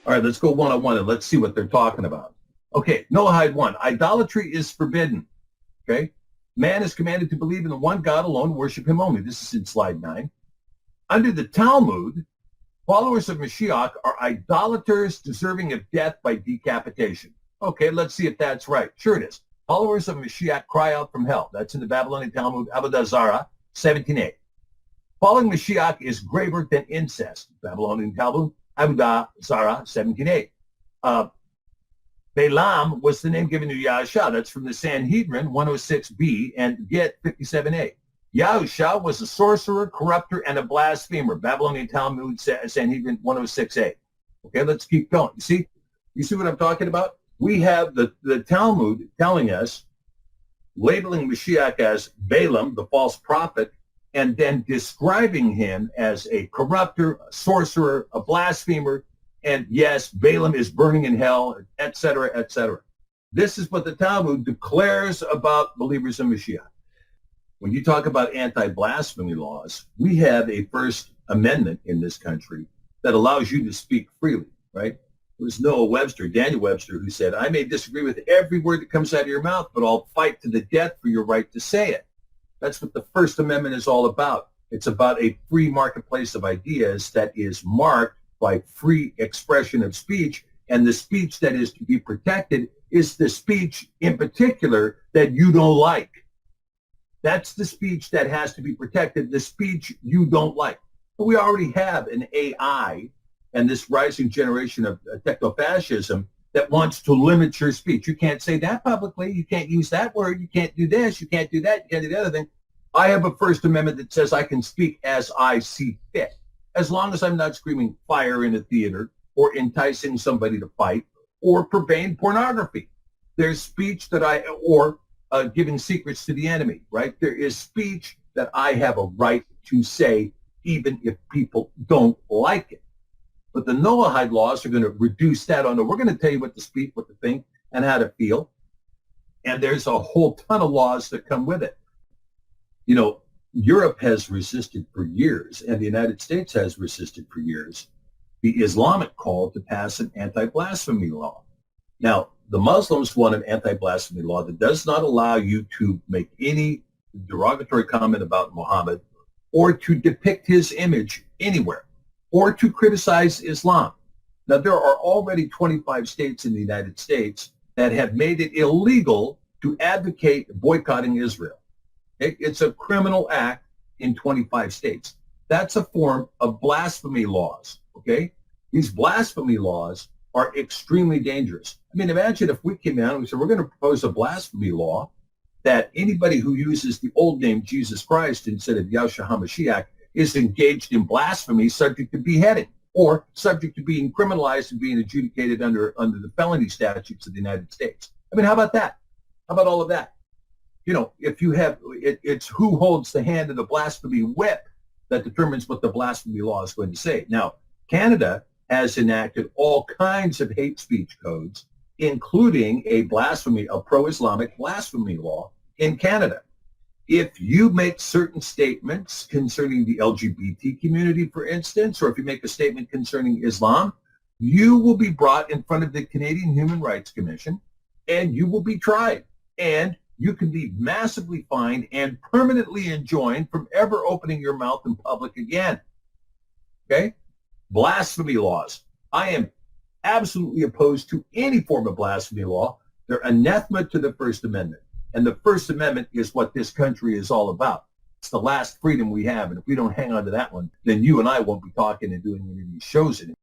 All right, let's go one-on-one and let's see what they're talking about. Okay, Noahide 1. Idolatry is forbidden. Okay? Man is commanded to believe in the one God alone, worship him only. This is in slide 9. Under the Talmud, followers of Mashiach are idolaters deserving of death by decapitation. Okay, let's see if that's right. Sure it is. Followers of Mashiach cry out from hell. That's in the Babylonian Talmud, Avodah Zarah, 17a. Following Mashiach is graver than incest. Babylonian Talmud, Avodah Zarah, 17a. Balaam was the name given to Yahusha. That's from the Sanhedrin, 106b, and Get, 57a. Yahusha was a sorcerer, corrupter, and a blasphemer. Babylonian Talmud, Sanhedrin, 106a. Okay, let's keep going. You see what I'm talking about? We have the Talmud telling us, labeling Mashiach as Balaam, the false prophet, and then describing him as a corrupter, a sorcerer, a blasphemer, and yes, Balaam is burning in hell, etc., etc. This is what the Talmud declares about believers in Mashiach. When you talk about anti-blasphemy laws, we have a First Amendment in this country that allows you to speak freely, right? It was Daniel Webster, who said, I may disagree with every word that comes out of your mouth, but I'll fight to the death for your right to say it. That's what the First Amendment is all about. It's about a free marketplace of ideas that is marked by free expression of speech, and the speech that is to be protected is the speech in particular that you don't like. That's the speech that has to be protected, the speech you don't like. But we already have an AI and this rising generation of techno-fascism that wants to limit your speech. You can't say that publicly. You can't use that word. You can't do this. You can't do that. You can't do the other thing. I have a First Amendment that says I can speak as I see fit, as long as I'm not screaming fire in a theater or enticing somebody to fight or purveying pornography. There's speech that or giving secrets to the enemy, right? There is speech that I have a right to say, even if people don't like it. But the Noahide laws are going to reduce that on. We're going to tell you what to speak, what to think, and how to feel. And there's a whole ton of laws that come with it. You know, Europe has resisted for years, and the United States has resisted for years, the Islamic call to pass an anti-blasphemy law. Now, the Muslims want an anti-blasphemy law that does not allow you to make any derogatory comment about Muhammad or to depict his image anywhere or to criticize Islam. Now, there are already 25 states in the United States that have made it illegal to advocate boycotting Israel. It's a criminal act in 25 states. That's a form of blasphemy laws, okay? These blasphemy laws are extremely dangerous. I mean, imagine if we came out and we said, we're going to propose a blasphemy law that anybody who uses the old name Jesus Christ instead of Yahshua HaMashiach is engaged in blasphemy, subject to beheading, or subject to being criminalized and being adjudicated under the felony statutes of the United States. I mean, how about that? How about all of that? You know, if you have, it's who holds the hand of the blasphemy whip that determines what the blasphemy law is going to say. Now, Canada has enacted all kinds of hate speech codes, including a pro-Islamic blasphemy law in Canada. If you make certain statements concerning the LGBT community, for instance, or if you make a statement concerning Islam, you will be brought in front of the Canadian Human Rights Commission, and you will be tried. And you can be massively fined and permanently enjoined from ever opening your mouth in public again. Okay? Blasphemy laws. I am absolutely opposed to any form of blasphemy law. They're anathema to the First Amendment. And the First Amendment is what this country is all about. It's the last freedom we have. And if we don't hang on to that one, then you and I won't be talking and doing any of these shows anymore.